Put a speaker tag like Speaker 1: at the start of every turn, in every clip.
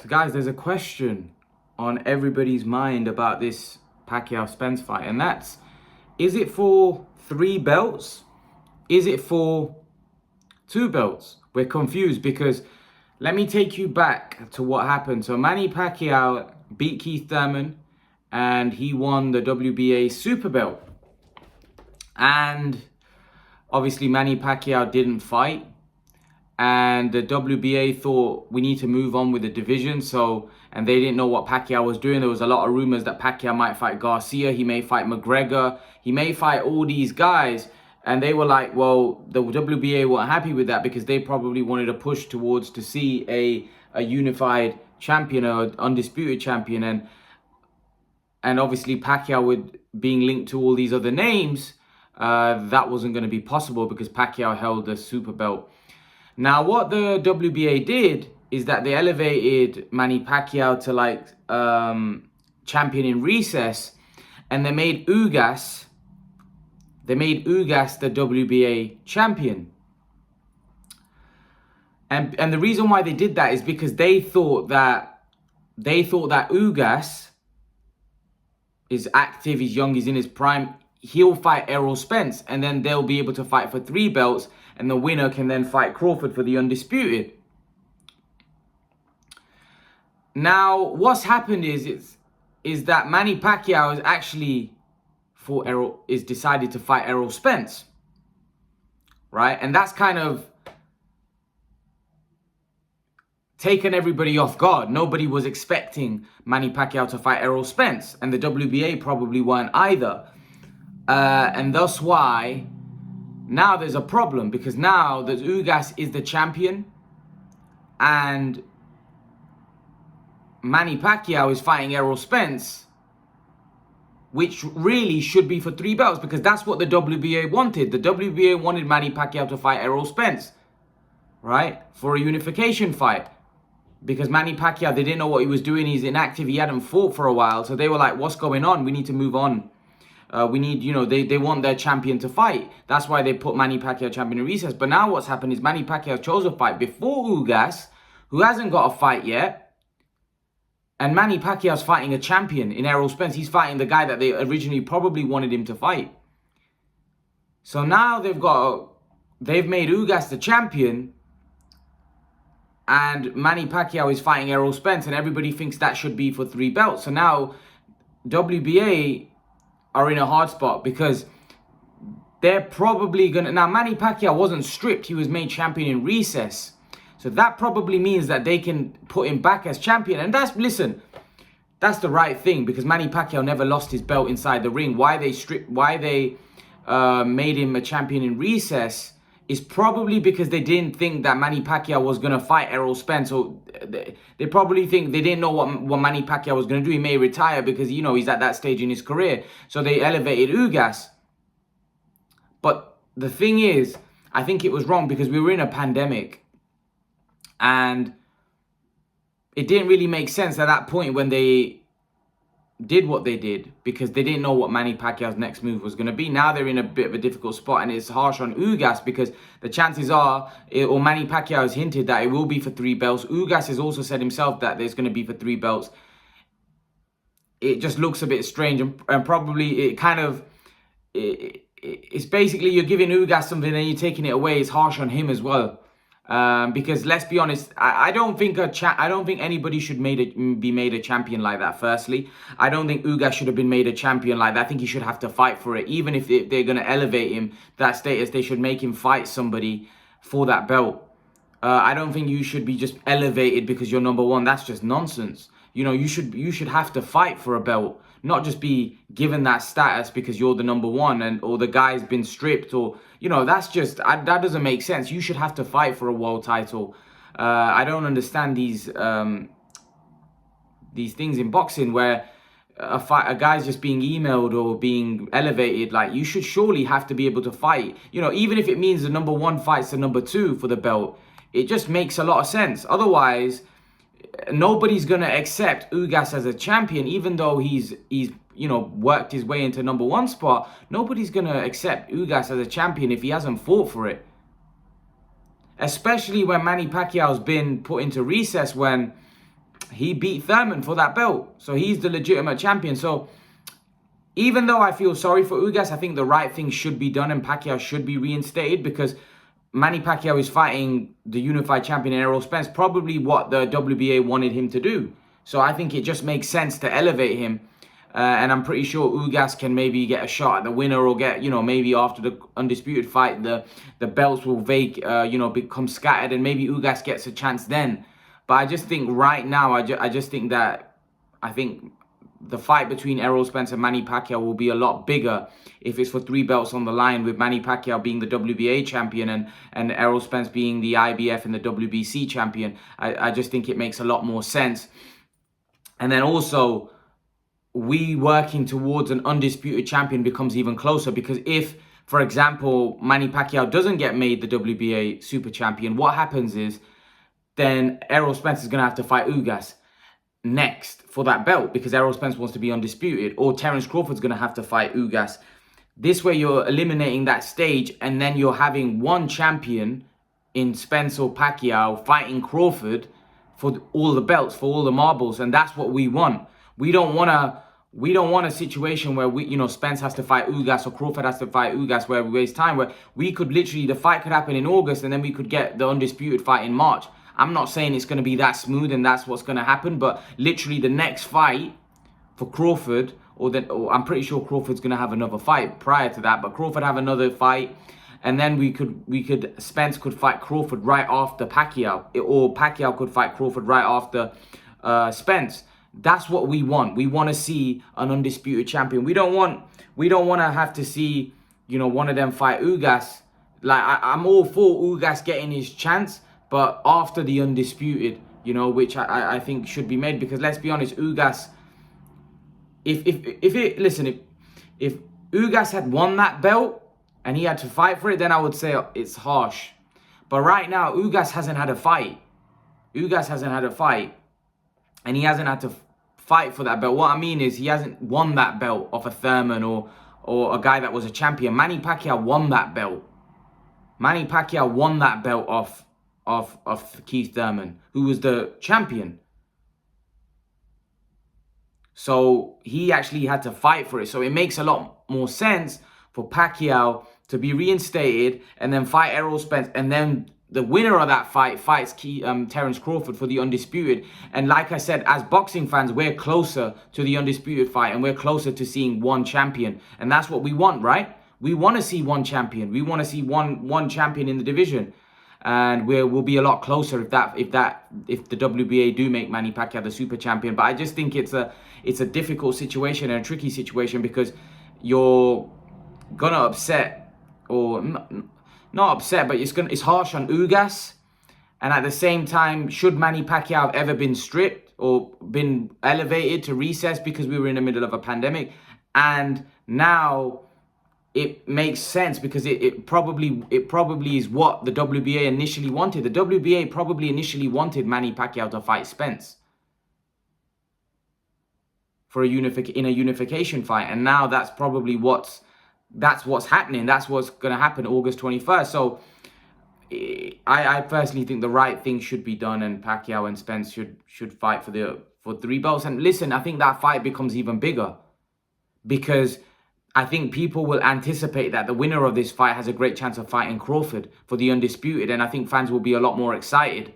Speaker 1: So guys, there's a question on everybody's mind about this Pacquiao Spence fight, and that's, is it for 3 belts? Is it for 2 belts? We're confused because let me take you back to what happened. So Manny Pacquiao beat Keith Thurman and he won the WBA super belt. And obviously Manny Pacquiao didn't fight. And the WBA thought we need to move on with the division. And they didn't know what Pacquiao was doing. There was a lot of rumors that Pacquiao might fight Garcia. He may fight McGregor. He may fight all these guys. And they were like, well, the WBA weren't happy with that because they probably wanted to push towards to see a unified champion, or undisputed champion. And obviously Pacquiao with being linked to all these other names, that wasn't going to be possible because Pacquiao held the super belt. Now, what the WBA did is that they elevated Manny Pacquiao to like champion in recess, and they made Ugas the WBA champion. And the reason why they did that is because they thought that Ugas is active, he's young, he's in his prime. He'll fight Errol Spence, and then they'll be able to fight for 3 belts, and the winner can then fight Crawford for the undisputed. Now, what's happened is that Manny Pacquiao is actually decided to fight Errol Spence, right? And that's kind of taken everybody off guard. Nobody was expecting Manny Pacquiao to fight Errol Spence, and the WBA probably weren't either. And that's why now there's a problem, because now that Ugas is the champion and Manny Pacquiao is fighting Errol Spence, which really should be for 3 belts, because that's what the WBA wanted. The WBA wanted Manny Pacquiao to fight Errol Spence, right? For a unification fight. Because Manny Pacquiao, they didn't know what he was doing. He's inactive. He hadn't fought for a while. So they were like, what's going on? We need to move on. We need, they want their champion to fight. That's why they put Manny Pacquiao champion in recess. But now what's happened is Manny Pacquiao chose a fight before Ugas, who hasn't got a fight yet. And Manny Pacquiao's fighting a champion in Errol Spence. He's fighting the guy that they originally probably wanted him to fight. So now they've made Ugas the champion, and Manny Pacquiao is fighting Errol Spence, and everybody thinks that should be for 3 belts. So now WBA are in a hard spot because they're probably going to... Now, Manny Pacquiao wasn't stripped. He was made champion in recess. So that probably means that they can put him back as champion. And that's the right thing, because Manny Pacquiao never lost his belt inside the ring. Why they made him a champion in recess is probably because they didn't think that Manny Pacquiao was going to fight Errol Spence. Or they probably think they didn't know what Manny Pacquiao was going to do. He may retire because, he's at that stage in his career. So they elevated Ugas. But the thing is, I think it was wrong because we were in a pandemic. And it didn't really make sense at that point when they did what they did, because they didn't know what Manny Pacquiao's next move was going to be. Now they're in a bit of a difficult spot, and it's harsh on Ugas because the chances are, or Manny Pacquiao has hinted that it will be for 3 belts. Ugas has also said himself that there's going to be for 3 belts. It just looks a bit strange, and probably it's basically you're giving Ugas something and you're taking it away. It's harsh on him as well. Because let's be honest, I don't think anybody should be made a champion like that. Firstly, I don't think Ugas should have been made a champion like that. I think he should have to fight for it. Even if they're going to elevate him that status, they should make him fight somebody for that belt. I don't think you should be just elevated because you're number 1. That's just nonsense. You should have to fight for a belt, not just be given that status because you're the number 1 or the guy's been stripped, or that's just that doesn't make sense. You should have to fight for a world title. I don't understand these things in boxing where a guy's just being emailed or being elevated. Like, you should surely have to be able to fight. Even if it means the number 1 fights the number 2 for the belt, it just makes a lot of sense. Otherwise, nobody's gonna accept Ugas as a champion, even though he's worked his way into number 1 spot. Nobody's gonna accept Ugas as a champion if he hasn't fought for it. Especially when Manny Pacquiao's been put into recess, when he beat Thurman for that belt. So he's the legitimate champion. So even though I feel sorry for Ugas, I think the right thing should be done and Pacquiao should be reinstated, because Manny Pacquiao is fighting the unified champion Errol Spence, probably what the WBA wanted him to do. So I think it just makes sense to elevate him. And I'm pretty sure Ugas can maybe get a shot at the winner, or get, maybe after the undisputed fight, the belts will become scattered, and maybe Ugas gets a chance then. But I just think right now, I just think that, the fight between Errol Spence and Manny Pacquiao will be a lot bigger if it's for 3 belts on the line, with Manny Pacquiao being the WBA champion and Errol Spence being the IBF and the WBC champion. I just think it makes a lot more sense. And then also, we working towards an undisputed champion becomes even closer, because if, for example, Manny Pacquiao doesn't get made the WBA super champion, what happens is then Errol Spence is going to have to fight Ugas next for that belt, because Errol Spence wants to be undisputed, or Terence Crawford's going to have to fight Ugas. This way you're eliminating that stage, and then you're having one champion in Spence or Pacquiao fighting Crawford for all the belts, for all the marbles, and that's what we want. We don't want a situation where Spence has to fight Ugas or Crawford has to fight Ugas, where we waste time, where we could literally, the fight could happen in August and then we could get the undisputed fight in March. I'm not saying it's going to be that smooth and that's what's going to happen, but literally the next fight for Crawford, or I'm pretty sure Crawford's going to have another fight prior to that, but Crawford have another fight, and then Spence could fight Crawford right after Pacquiao, or Pacquiao could fight Crawford right after Spence. That's what we want. We want to see an undisputed champion. We don't want to have to see, one of them fight Ugas. Like, I'm all for Ugas getting his chance, but after the undisputed, which I think should be made, because let's be honest, Ugas, if Ugas had won that belt and he had to fight for it, then I would say it's harsh. But right now, Ugas hasn't had a fight. And he hasn't had to fight for that belt. What I mean is, he hasn't won that belt off a Thurman or a guy that was a champion. Manny Pacquiao won that belt. Manny Pacquiao won that belt off Keith Thurman, who was the champion. So he actually had to fight for it. So it makes a lot more sense for Pacquiao to be reinstated and then fight Errol Spence, and then the winner of that fight fights Terence Crawford for the undisputed. And like I said, as boxing fans, we're closer to the undisputed fight, and we're closer to seeing one champion. And that's what we want, right? We want to see one champion. We want to see one champion in the division. And we'll be a lot closer if the WBA do make Manny Pacquiao the super champion. But I just think it's a difficult situation and a tricky situation, because you're gonna upset, or not upset, but it's harsh on Ugas. And at the same time, should Manny Pacquiao have ever been stripped or been elevated to recess because we were in the middle of a pandemic? And now it makes sense, because it probably is what the WBA initially wanted. The WBA probably initially wanted Manny Pacquiao to fight Spence for in a unification fight, and now that's probably what's happening. That's what's going to happen August 21st. So I personally think the right thing should be done, and Pacquiao and Spence should fight for 3 belts. And listen, I think that fight becomes even bigger, because I think people will anticipate that the winner of this fight has a great chance of fighting Crawford for the undisputed, and I think fans will be a lot more excited.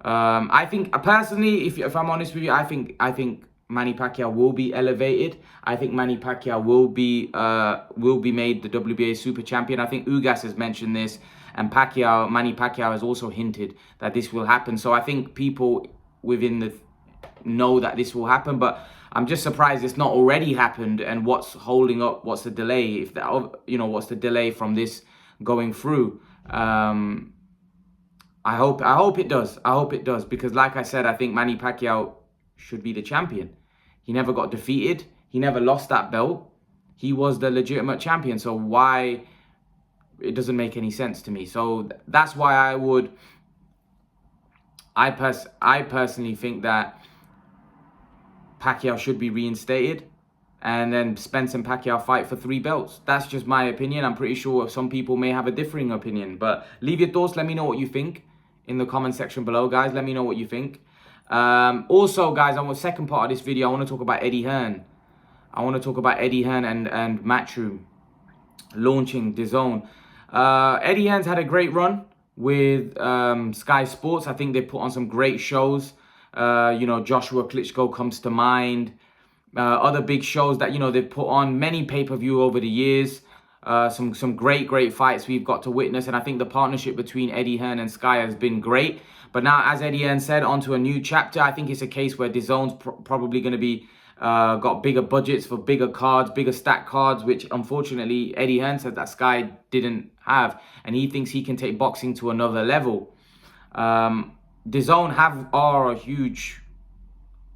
Speaker 1: I think personally, if I'm honest with you, I think Manny Pacquiao will be elevated. I think Manny Pacquiao will be made the WBA super champion. I think Ugas has mentioned this, and Manny Pacquiao has also hinted that this will happen. So I think people within know that this will happen, but I'm just surprised it's not already happened. And what's holding up? What's the delay? What's the delay from this going through? I hope it does. I hope it does, because like I said, I think Manny Pacquiao should be the champion. He never got defeated. He never lost that belt. He was the legitimate champion. So why? It doesn't make any sense to me. So that's why I personally think that Pacquiao should be reinstated, and then Spence and Pacquiao fight for 3 belts. That's just my opinion. I'm pretty sure some people may have a differing opinion, but leave your thoughts. Let me know what you think in the comment section below, guys. Let me know what you think. Also, guys, on the second part of this video, I want to talk about Eddie Hearn. I want to talk about Eddie Hearn and Matchroom launching DAZN. Eddie Hearn's had a great run with Sky Sports. I think they put on some great shows. You know, Joshua Klitschko comes to mind. Other big shows that, you know, they've put on, many pay-per-view over the years. Some great fights we've got to witness. And I think the partnership between Eddie Hearn and Sky has been great. But now, as Eddie Hearn said, onto a new chapter. I think it's a case where DAZN's probably going to be got bigger budgets for bigger cards, bigger stack cards, which unfortunately Eddie Hearn said that Sky didn't have. And he thinks he can take boxing to another level. DAZN are a huge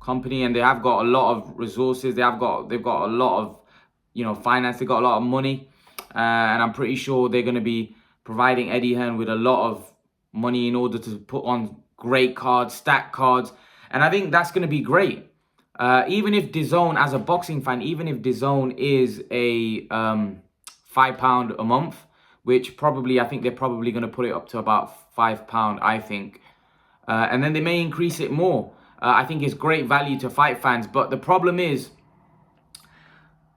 Speaker 1: company, and they have got a lot of resources. They've got a lot of, you know, finance. They got a lot of money, and I'm pretty sure they're going to be providing Eddie Hearn with a lot of money in order to put on great cards, stack cards, and I think that's going to be great. Even if DAZN, as a boxing fan, even if DAZN is a £5 a month, which probably, I think they're probably going to put it up to about £5, I think, and then they may increase it more. I think it's great value to fight fans, but the problem is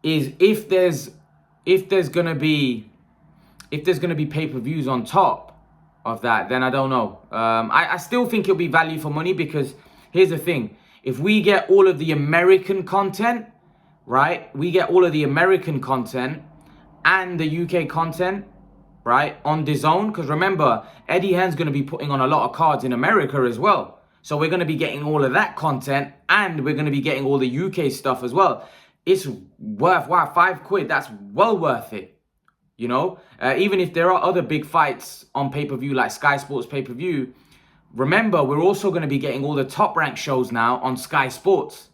Speaker 1: if there's gonna be pay-per-views on top of that, then I don't know. I still think it'll be value for money, because here's the thing: if we get all of the American content, right? We get all of the American content and the UK content, right, on DAZN. Because remember, Eddie Hearn's going to be putting on a lot of cards in America as well. So we're going to be getting all of that content, and we're going to be getting all the UK stuff as well. It's worth, wow, £5. That's well worth it. You know, even if there are other big fights on pay-per-view like Sky Sports pay-per-view, remember, we're also going to be getting all the top ranked shows now on Sky Sports.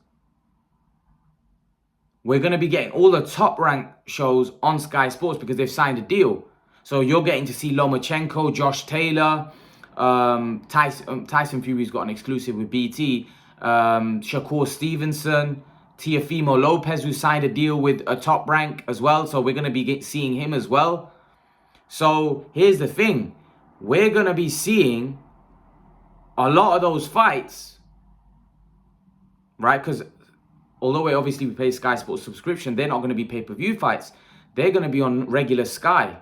Speaker 1: We're going to be getting all the top ranked shows on Sky Sports because they've signed a deal. So you're getting to see Lomachenko, Josh Taylor, Tyson Fury's got an exclusive with BT, Shakur Stevenson, Teofimo Lopez, who signed a deal with a top rank as well. So we're going to be seeing him as well. So here's the thing. We're going to be seeing a lot of those fights, right? Because although we pay Sky Sports subscription, they're not going to be pay-per-view fights. They're going to be on regular Sky.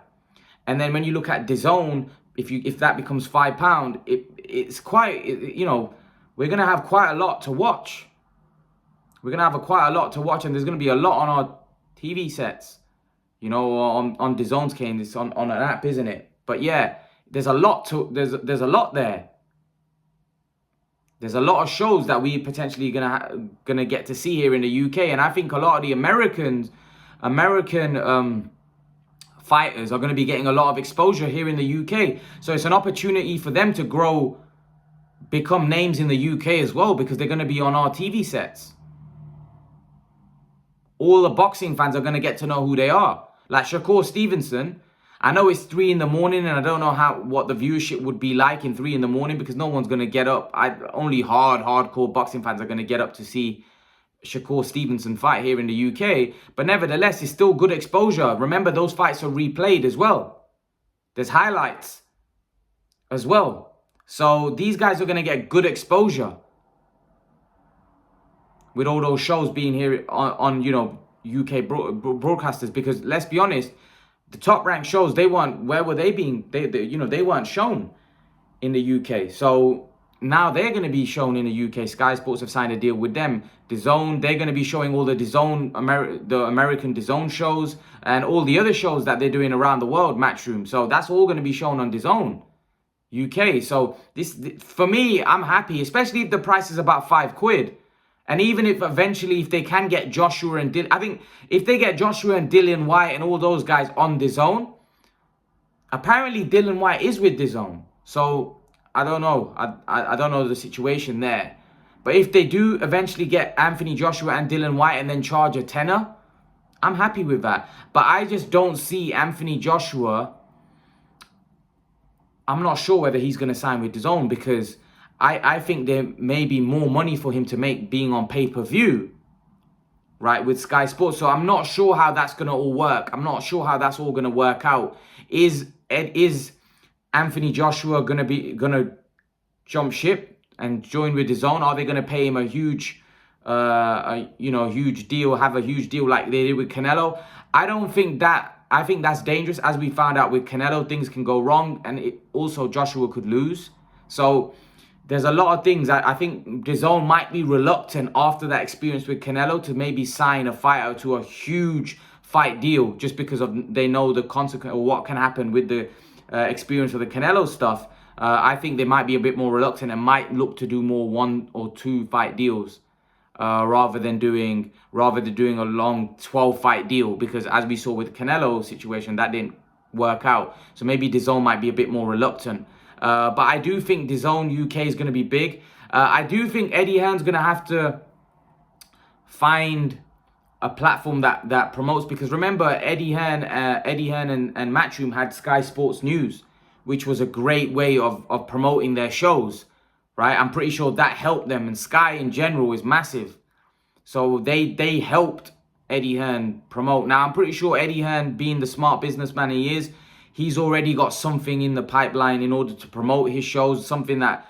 Speaker 1: And then when you look at DAZN, if that becomes £5, it's quite, you know, we're going to have quite a lot to watch. We're going to have quite a lot to watch, and there's going to be a lot on our TV sets, you know, on DAZN's cane. It's on an app, isn't it? But yeah, there's a lot there's a lot there. There's a lot of shows that we potentially gonna get to see here in the UK, and I think a lot of the American fighters are going to be getting a lot of exposure here in the UK. So it's an opportunity for them to grow, become names in the UK as well, because they're going to be on our TV sets. All the boxing fans are going to get to know who they are. Like Shakur Stevenson, I know it's 3 in the morning, and I don't know what the viewership would be like in 3 in the morning, because no one's going to get up. Only hardcore boxing fans are going to get up to see Shakur Stevenson fight here in the UK. But nevertheless, it's still good exposure. Remember, those fights are replayed as well. There's highlights as well. So these guys are going to get good exposure with all those shows being here on you know, UK broadcasters. Because let's be honest, the top ranked shows, where were they being? They weren't shown in the UK. So now they're going to be shown in the UK. Sky Sports have signed a deal with them. DAZN, they're going to be showing all the DAZN, the American DAZN shows, and all the other shows that they're doing around the world, Matchroom. So that's all going to be shown on DAZN UK. So this, for me, I'm happy, especially if the price is about £5. And even if eventually, if they can get Joshua and Dylan, I think if they get Joshua and Dillian Whyte and all those guys on DAZN, apparently Dillian Whyte is with DAZN. So I don't know. I don't know the situation there. But if they do eventually get Anthony Joshua and Dillian Whyte and then charge a tenner, I'm happy with that. But I just don't see Anthony Joshua. I'm not sure whether he's going to sign with DAZN, because I think there may be more money for him to make being on pay-per-view, right, with Sky Sports. So I'm not sure how that's going to all work. I'm not sure how that's all going to work out. Is Anthony Joshua going to jump ship and join with DAZN? Are they going to pay him a huge, huge deal, have a huge deal like they did with Canelo? I don't think that. I think that's dangerous. As we found out with Canelo, things can go wrong, and also Joshua could lose. So there's a lot of things. I think DAZN might be reluctant after that experience with Canelo to maybe sign a fighter to a huge fight deal just because they know the consequence or what can happen with the experience of the Canelo stuff. I think they might be a bit more reluctant and might look to do more 1 or 2 fight deals rather than doing a long 12 fight deal, because as we saw with the Canelo situation, that didn't work out. So maybe DAZN might be a bit more reluctant. But I do think DAZN UK is going to be big. I do think Eddie Hearn's going to have to find a platform that promotes, because remember Eddie Hearn and Matchroom had Sky Sports News, which was a great way of promoting their shows, right? I'm pretty sure that helped them, and Sky in general is massive. So they helped Eddie Hearn promote. Now I'm pretty sure Eddie Hearn, being the smart businessman he is, he's already got something in the pipeline in order to promote his shows, something that,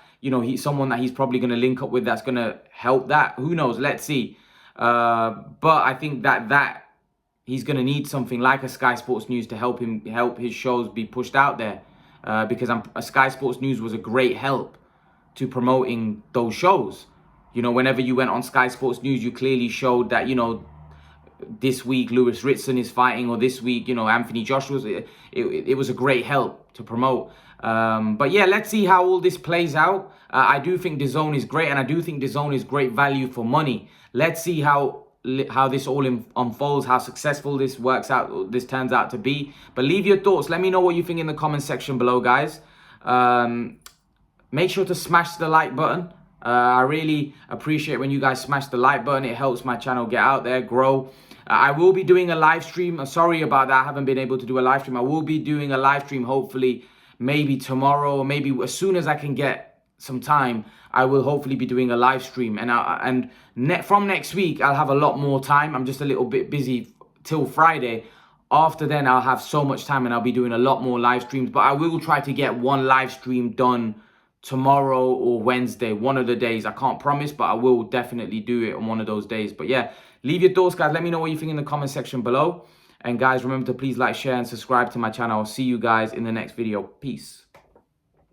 Speaker 1: someone that he's probably going to link up with that's going to help that. Who knows? Let's see. But I think that he's going to need something like a Sky Sports News to help his shows be pushed out there. Because Sky Sports News was a great help to promoting those shows. Whenever you went on Sky Sports News, you clearly showed that, this week Lewis Ritson is fighting, or this week, Anthony Joshua's. It was a great help to promote. But yeah, let's see how all this plays out. I do think DAZN is great, and I do think DAZN is great value for money. Let's see how this all unfolds, how successful this turns out to be. But leave your thoughts. Let me know what you think in the comment section below, guys. Make sure to smash the like button. I really appreciate when you guys smash the like button. It helps my channel get out there, grow. I will be doing a live stream. Sorry about that. I haven't been able to do a live stream. I will be doing a live stream hopefully maybe tomorrow, or maybe as soon as I can get some time. I will hopefully be doing a live stream. And from next week, I'll have a lot more time. I'm just a little bit busy till Friday. After then, I'll have so much time and I'll be doing a lot more live streams. But I will try to get one live stream done tomorrow or Wednesday, one of the days. I can't promise, but I will definitely do it on one of those days. But yeah, leave your thoughts, guys. Let me know what you think in the comment section below. And guys, remember to please like, share, and subscribe to my channel. I'll see you guys in the next video. Peace.